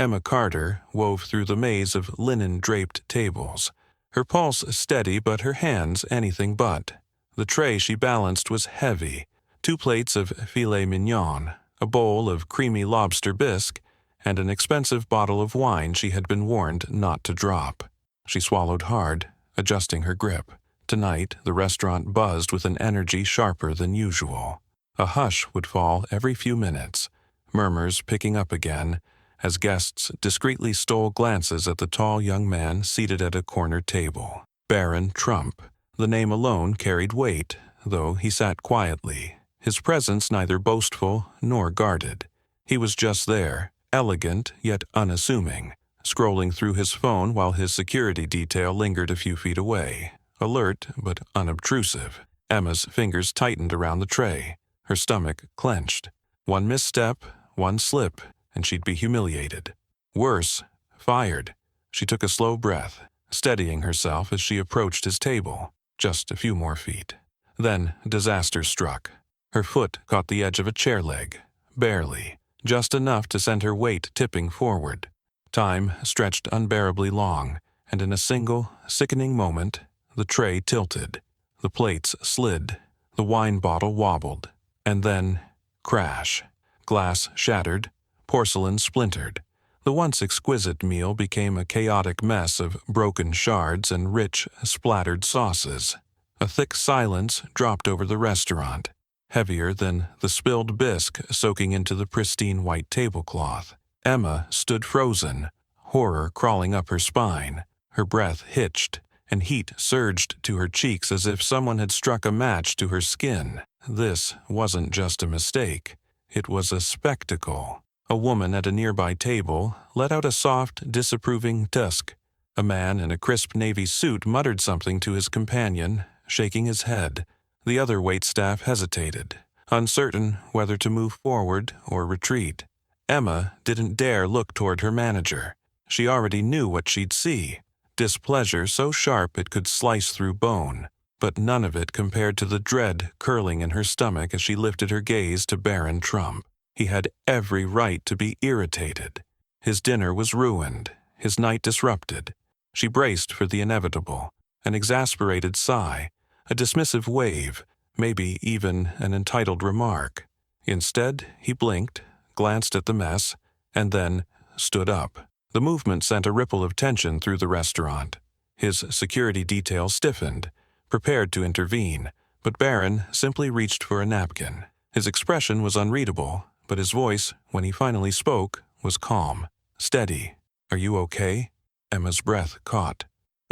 Emma Carter wove through the maze of linen-draped tables, her pulse steady but her hands anything but. The tray she balanced was heavy, 2 plates of filet mignon, a bowl of creamy lobster bisque, and an expensive bottle of wine she had been warned not to drop. She swallowed hard, adjusting her grip. Tonight, the restaurant buzzed with an energy sharper than usual. A hush would fall every few minutes, murmurs picking up again, as guests discreetly stole glances at the tall young man seated at a corner table. Barron Trump. The name alone carried weight, though he sat quietly, his presence neither boastful nor guarded. He was just there, elegant yet unassuming, scrolling through his phone while his security detail lingered a few feet away, alert but unobtrusive. Emma's fingers tightened around the tray, her stomach clenched. One misstep, one slip, and she'd be humiliated. Worse, fired. She took a slow breath, steadying herself as she approached his table. Just a few more feet. Then disaster struck. Her foot caught the edge of a chair leg, barely, just enough to send her weight tipping forward. Time stretched unbearably long, and in a single, sickening moment, the tray tilted. The plates slid. The wine bottle wobbled. And then, crash. Glass shattered. Porcelain splintered. The once exquisite meal became a chaotic mess of broken shards and rich, splattered sauces. A thick silence dropped over the restaurant, heavier than the spilled bisque soaking into the pristine white tablecloth. Emma stood frozen, horror crawling up her spine. Her breath hitched, and heat surged to her cheeks as if someone had struck a match to her skin. This wasn't just a mistake. It was a spectacle. A woman at a nearby table let out a soft, disapproving tusk. A man in a crisp navy suit muttered something to his companion, shaking his head. The other waitstaff hesitated, uncertain whether to move forward or retreat. Emma didn't dare look toward her manager. She already knew what she'd see. Displeasure so sharp it could slice through bone, but none of it compared to the dread curling in her stomach as she lifted her gaze to Barron Trump. He had every right to be irritated. His dinner was ruined, his night disrupted. She braced for the inevitable, an exasperated sigh, a dismissive wave, maybe even an entitled remark. Instead, he blinked, glanced at the mess, and then stood up. The movement sent a ripple of tension through the restaurant. His security detail stiffened, prepared to intervene, but Barron simply reached for a napkin. His expression was unreadable, but his voice, when he finally spoke, was calm, steady. "Are you okay?" Emma's breath caught.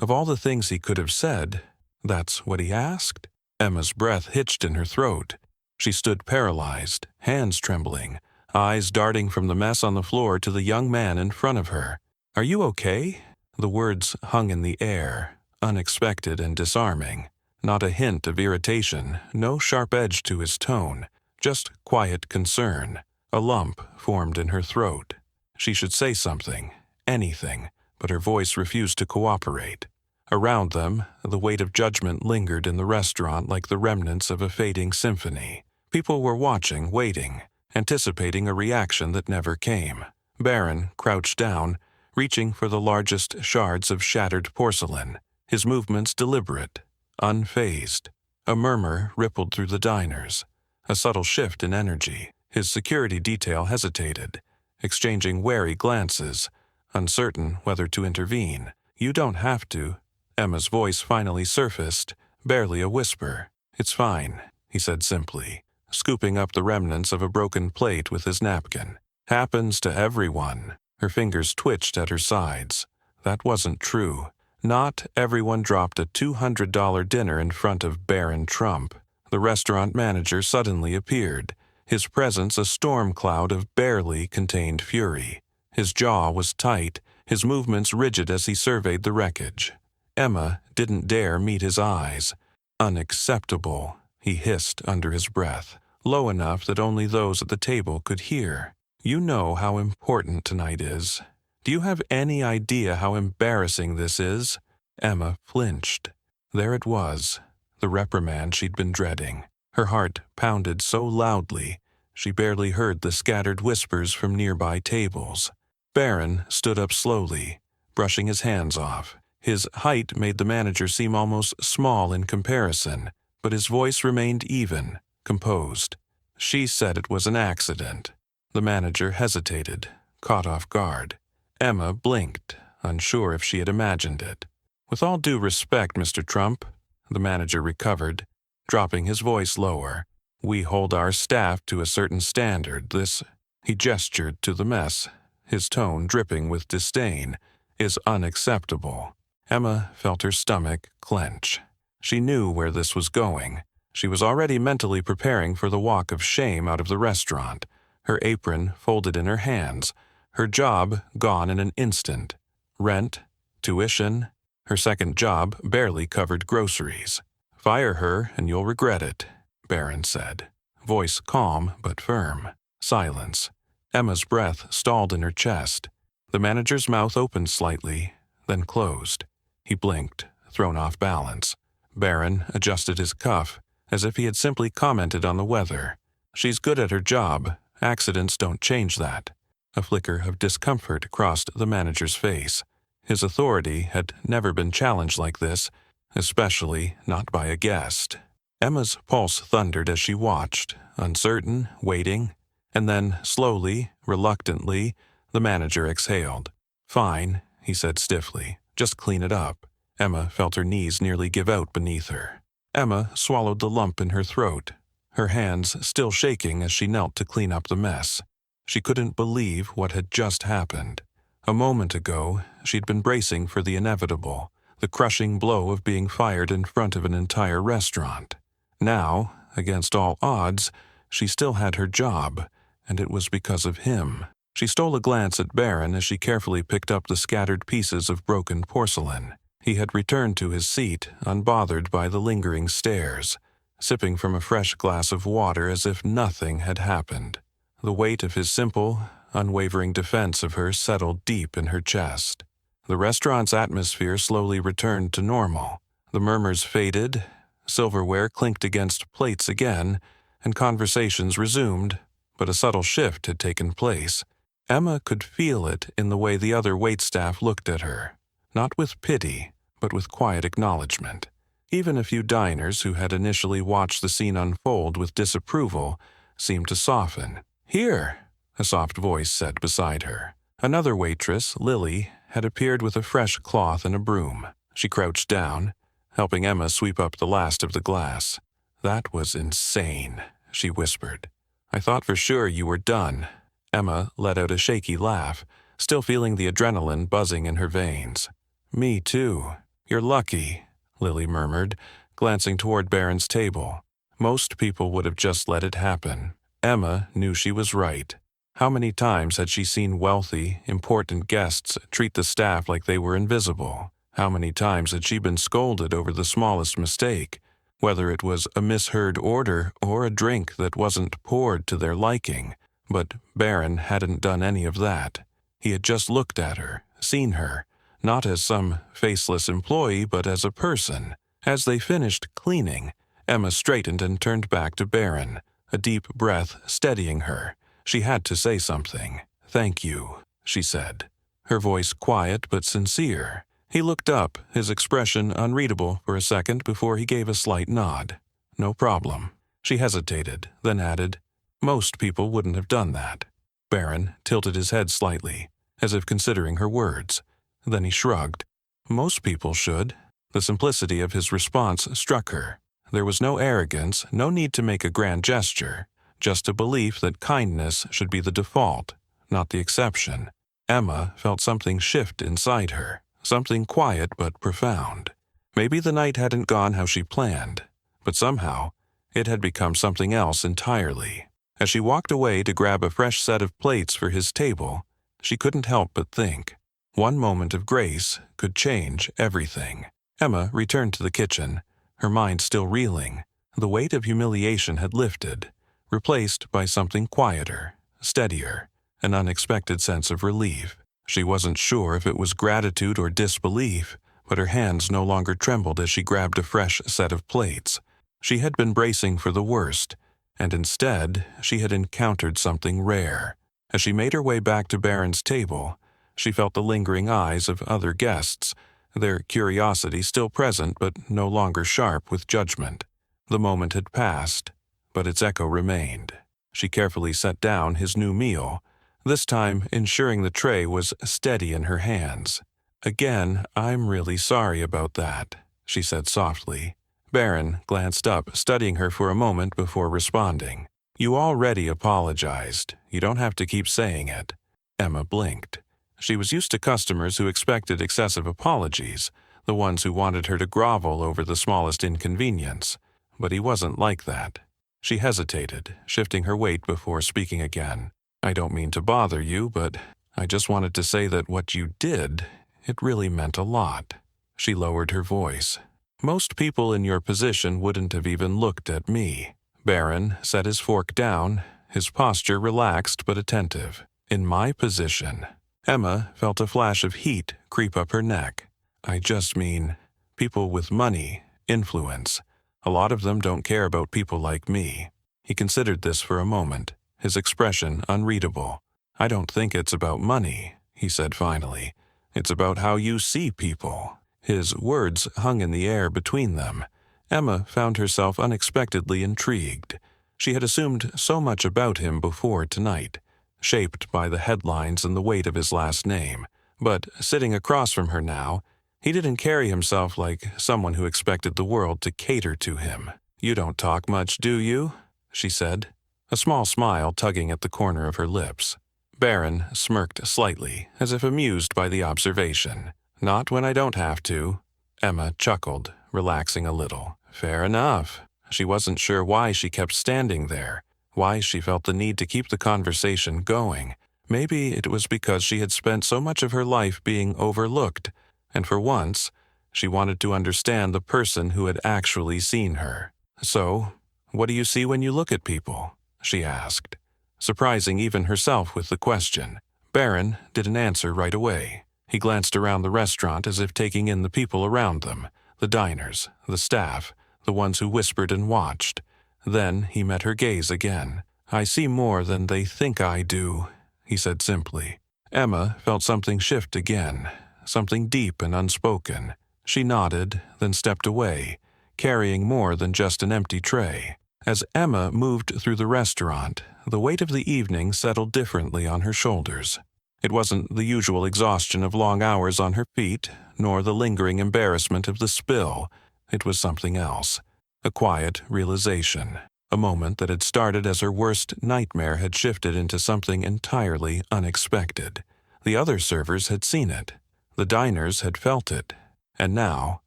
Of all the things he could have said, that's what he asked? Emma's breath hitched in her throat. She stood paralyzed, hands trembling, eyes darting from the mess on the floor to the young man in front of her. "Are you okay?" The words hung in the air, unexpected and disarming. Not a hint of irritation, no sharp edge to his tone, just quiet concern. A lump formed in her throat. She should say something, anything, but her voice refused to cooperate. Around them, the weight of judgment lingered in the restaurant like the remnants of a fading symphony. People were watching, waiting, anticipating a reaction that never came. Barron crouched down, reaching for the largest shards of shattered porcelain, his movements deliberate, unfazed. A murmur rippled through the diners, a subtle shift in energy. His security detail hesitated, exchanging wary glances, uncertain whether to intervene. "You don't have to." Emma's voice finally surfaced, barely a whisper. "It's fine," he said simply, scooping up the remnants of a broken plate with his napkin. "Happens to everyone." Her fingers twitched at her sides. That wasn't true. Not everyone dropped a $200 dinner in front of Barron Trump. The restaurant manager suddenly appeared, his presence a storm cloud of barely contained fury. His jaw was tight, his movements rigid as he surveyed the wreckage. Emma didn't dare meet his eyes. "Unacceptable," he hissed under his breath, low enough that only those at the table could hear. "You know how important tonight is. Do you have any idea how embarrassing this is?" Emma flinched. There it was, the reprimand she'd been dreading. Her heart pounded so loudly, she barely heard the scattered whispers from nearby tables. Barron stood up slowly, brushing his hands off. His height made the manager seem almost small in comparison, but his voice remained even, composed. "She said it was an accident." The manager hesitated, caught off guard. Emma blinked, unsure if she had imagined it. "With all due respect, Mr. Trump," the manager recovered, dropping his voice lower. "We hold our staff to a certain standard. This," he gestured to the mess, his tone dripping with disdain, "is unacceptable." Emma felt her stomach clench. She knew where this was going. She was already mentally preparing for the walk of shame out of the restaurant, her apron folded in her hands, her job gone in an instant. Rent, tuition, her second job barely covered groceries. "Fire her and you'll regret it," Barron said, voice calm but firm. Silence. Emma's breath stalled in her chest. The manager's mouth opened slightly, then closed. He blinked, thrown off balance. Barron adjusted his cuff, as if he had simply commented on the weather. "She's good at her job. Accidents don't change that." A flicker of discomfort crossed the manager's face. His authority had never been challenged like this, especially not by a guest. Emma's pulse thundered as she watched, uncertain, waiting, and then, slowly, reluctantly, the manager exhaled. "Fine," he said stiffly. "Just clean it up." Emma felt her knees nearly give out beneath her. Emma swallowed the lump in her throat, her hands still shaking as she knelt to clean up the mess. She couldn't believe what had just happened. A moment ago, she'd been bracing for the inevitable, the crushing blow of being fired in front of an entire restaurant. Now, against all odds, she still had her job, and it was because of him. She stole a glance at Barron as she carefully picked up the scattered pieces of broken porcelain. He had returned to his seat, unbothered by the lingering stares, sipping from a fresh glass of water as if nothing had happened. The weight of his simple, unwavering defense of her settled deep in her chest. The restaurant's atmosphere slowly returned to normal. The murmurs faded, silverware clinked against plates again, and conversations resumed, but a subtle shift had taken place. Emma could feel it in the way the other waitstaff looked at her, not with pity, but with quiet acknowledgement. Even a few diners who had initially watched the scene unfold with disapproval seemed to soften. "Here," a soft voice said beside her. Another waitress, Lily, had appeared with a fresh cloth and a broom. She crouched down, helping Emma sweep up the last of the glass. "That was insane," she whispered. "I thought for sure you were done." Emma let out a shaky laugh, still feeling the adrenaline buzzing in her veins. "Me too. You're lucky," Lily murmured, glancing toward Barron's table. Most people would have just let it happen. Emma knew she was right. How many times had she seen wealthy, important guests treat the staff like they were invisible? How many times had she been scolded over the smallest mistake, whether it was a misheard order or a drink that wasn't poured to their liking? But Barron hadn't done any of that. He had just looked at her, seen her, not as some faceless employee, but as a person. As they finished cleaning, Emma straightened and turned back to Barron, a deep breath steadying her. She had to say something. "Thank you," she said, her voice quiet but sincere. He looked up, his expression unreadable for a second before he gave a slight nod. "No problem." She hesitated, then added, "Most people wouldn't have done that." Barron tilted his head slightly, as if considering her words. Then he shrugged. "Most people should." The simplicity of his response struck her. There was no arrogance, no need to make a grand gesture, just a belief that kindness should be the default, not the exception. Emma felt something shift inside her, something quiet but profound. Maybe the night hadn't gone how she planned, but somehow it had become something else entirely. As she walked away to grab a fresh set of plates for his table, she couldn't help but think. One moment of grace could change everything. Emma returned to the kitchen, her mind still reeling. The weight of humiliation had lifted, replaced by something quieter, steadier, an unexpected sense of relief. She wasn't sure if it was gratitude or disbelief, but her hands no longer trembled as she grabbed a fresh set of plates. She had been bracing for the worst, and instead she had encountered something rare. As she made her way back to Barron's table, She felt the lingering eyes of other guests, their curiosity still present but no longer sharp with judgment. The moment had passed, but its echo remained. She carefully set down his new meal, this time ensuring the tray was steady in her hands. "Again, I'm really sorry about that," she said softly. Barron glanced up, studying her for a moment before responding. "You already apologized. You don't have to keep saying it." Emma blinked. She was used to customers who expected excessive apologies, the ones who wanted her to grovel over the smallest inconvenience. But he wasn't like that. She hesitated, shifting her weight before speaking again. "I don't mean to bother you, but I just wanted to say that what you did, it really meant a lot." She lowered her voice. "Most people in your position wouldn't have even looked at me." Barron set his fork down, his posture relaxed but attentive. "In my position." Emma felt a flash of heat creep up her neck. "I just mean, people with money, influence. A lot of them don't care about people like me." He considered this for a moment, his expression unreadable. "I don't think it's about money," he said finally. "It's about how you see people." His words hung in the air between them. Emma found herself unexpectedly intrigued. She had assumed so much about him before tonight, shaped by the headlines and the weight of his last name. But sitting across from her now, he didn't carry himself like someone who expected the world to cater to him. "You don't talk much, do you?" she said, a small smile tugging at the corner of her lips. Barron smirked slightly, as if amused by the observation. "Not when I don't have to." Emma chuckled, relaxing a little. "Fair enough." She wasn't sure why she kept standing there, why she felt the need to keep the conversation going. Maybe it was because she had spent so much of her life being overlooked, and for once, she wanted to understand the person who had actually seen her. "So, what do you see when you look at people?" she asked, surprising even herself with the question. Barron didn't answer right away. He glanced around the restaurant as if taking in the people around them, the diners, the staff, the ones who whispered and watched. Then he met her gaze again. "I see more than they think I do," he said simply. Emma felt something shift again, something deep and unspoken. She nodded, then stepped away, carrying more than just an empty tray. As Emma moved through the restaurant, the weight of the evening settled differently on her shoulders. It wasn't the usual exhaustion of long hours on her feet, nor the lingering embarrassment of the spill. It was something else. A quiet realization. A moment that had started as her worst nightmare had shifted into something entirely unexpected. The other servers had seen it. The diners had felt it. And now,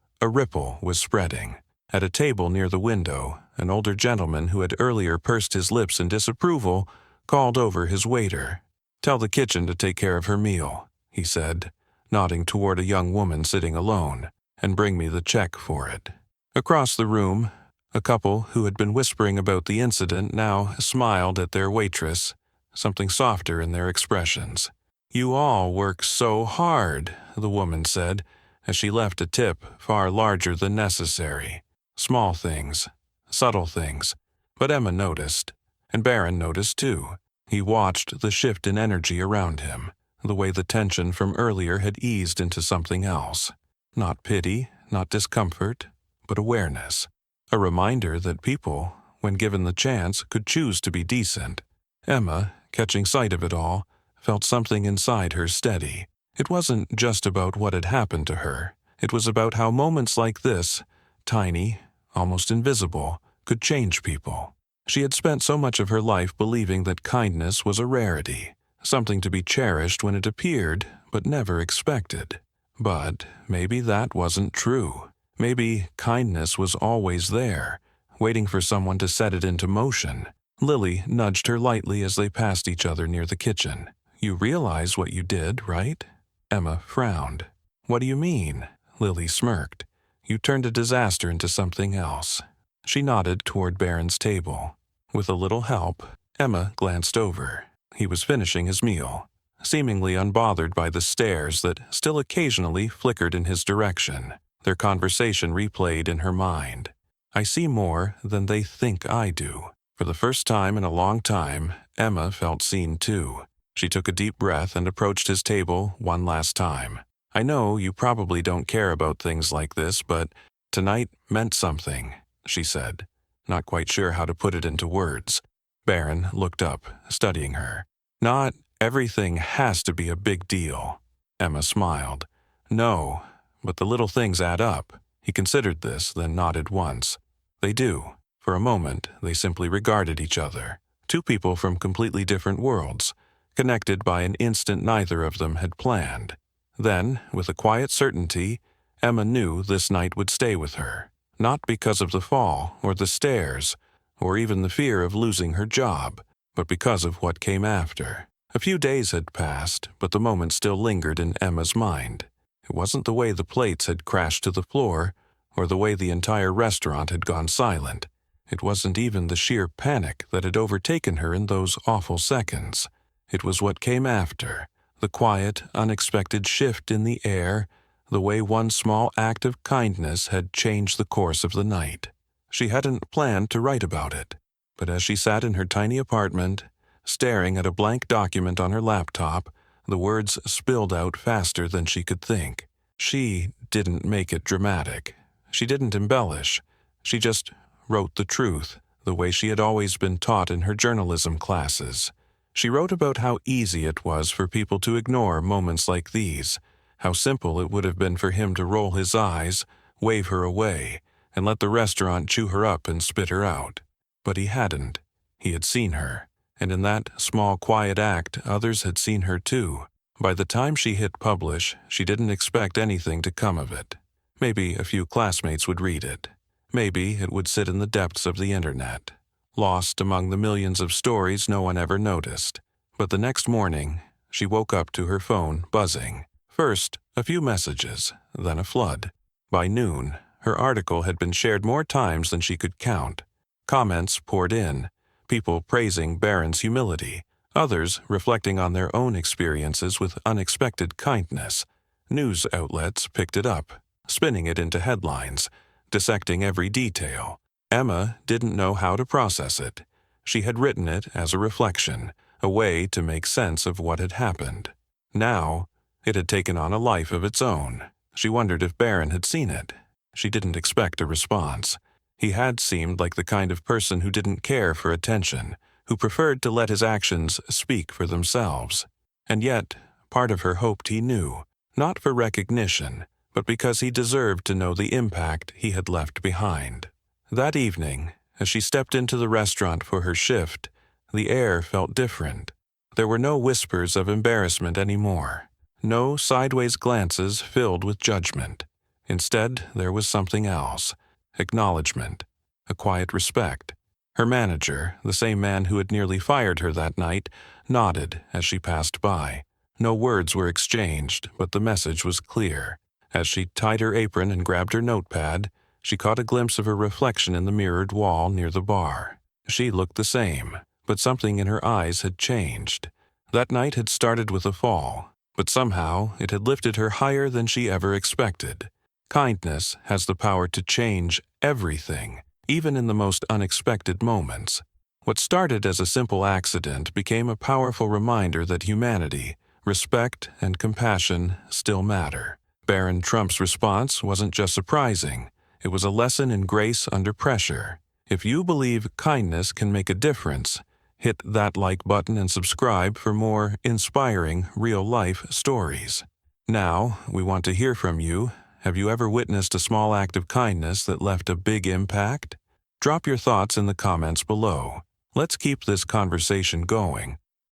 a ripple was spreading. At a table near the window, an older gentleman who had earlier pursed his lips in disapproval called over his waiter. "Tell the kitchen to take care of her meal," he said, nodding toward a young woman sitting alone, "and bring me the check for it." Across the room, a couple who had been whispering about the incident now smiled at their waitress, something softer in their expressions. "You all work so hard," the woman said, as she left a tip far larger than necessary. Small things, subtle things, but Emma noticed, and Barron noticed too. He watched the shift in energy around him, the way the tension from earlier had eased into something else. Not pity, not discomfort, but awareness. A reminder that people, when given the chance, could choose to be decent. Emma, catching sight of it all, felt something inside her steady. It wasn't just about what had happened to her. It was about how moments like this, tiny, almost invisible, could change people. She had spent so much of her life believing that kindness was a rarity, something to be cherished when it appeared, but never expected. But maybe that wasn't true. Maybe kindness was always there, waiting for someone to set it into motion. Lily nudged her lightly as they passed each other near the kitchen. "You realize what you did, right?" Emma frowned. "What do you mean?" Lily smirked. "You turned a disaster into something else." She nodded toward Barron's table. With a little help, Emma glanced over. He was finishing his meal, seemingly unbothered by the stares that still occasionally flickered in his direction. Their conversation replayed in her mind. "I see more than they think I do." For the first time in a long time, Emma felt seen too. She took a deep breath and approached his table one last time. "I know you probably don't care about things like this, but tonight meant something," she said, not quite sure how to put it into words. Barron looked up, studying her. "Not everything has to be a big deal." Emma smiled. "No, but the little things add up." He considered this, then nodded once. "They do." For a moment, they simply regarded each other. Two people from completely different worlds, connected by an instant neither of them had planned. Then, with a quiet certainty, Emma knew this night would stay with her, not because of the fall or the stairs, or even the fear of losing her job, but because of what came after. A few days had passed, but the moment still lingered in Emma's mind. It wasn't the way the plates had crashed to the floor, or the way the entire restaurant had gone silent. It wasn't even the sheer panic that had overtaken her in those awful seconds. It was what came after, the quiet, unexpected shift in the air, the way one small act of kindness had changed the course of the night. She hadn't planned to write about it, but as she sat in her tiny apartment, staring at a blank document on her laptop, the words spilled out faster than she could think. She didn't make it dramatic. She didn't embellish. She just wrote the truth, the way she had always been taught in her journalism classes. She wrote about how easy it was for people to ignore moments like these, how simple it would have been for him to roll his eyes, wave her away, and let the restaurant chew her up and spit her out. But he hadn't. He had seen her, and in that small, quiet act, others had seen her too. By the time she hit publish, she didn't expect anything to come of it. Maybe a few classmates would read it. Maybe it would sit in the depths of the internet, lost among the millions of stories no one ever noticed. But the next morning, she woke up to her phone buzzing. First, a few messages, then a flood. By noon, her article had been shared more times than she could count. Comments poured in, people praising Barron's humility, others reflecting on their own experiences with unexpected kindness. News outlets picked it up, spinning it into headlines, dissecting every detail. Emma didn't know how to process it. She had written it as a reflection, a way to make sense of what had happened. Now, it had taken on a life of its own. She wondered if Barron had seen it. She didn't expect a response. He had seemed like the kind of person who didn't care for attention, who preferred to let his actions speak for themselves. And yet, part of her hoped he knew, not for recognition, but because he deserved to know the impact he had left behind. That evening, as she stepped into the restaurant for her shift, the air felt different. There were no whispers of embarrassment anymore, no sideways glances filled with judgment. Instead, there was something else, acknowledgement, a quiet respect. Her manager, the same man who had nearly fired her that night, nodded as she passed by. No words were exchanged, but the message was clear. As she tied her apron and grabbed her notepad, she caught a glimpse of her reflection in the mirrored wall near the bar. She looked the same, but something in her eyes had changed. That night had started with a fall, but somehow it had lifted her higher than she ever expected. Kindness has the power to change everything, even in the most unexpected moments. What started as a simple accident became a powerful reminder that humanity, respect, and compassion still matter. Barron Trump's response wasn't just surprising. It was a lesson in grace under pressure. If you believe kindness can make a difference, hit that like button and subscribe for more inspiring, real-life stories. Now, we want to hear from you. Have you ever witnessed a small act of kindness that left a big impact? Drop your thoughts in the comments below. Let's keep this conversation going.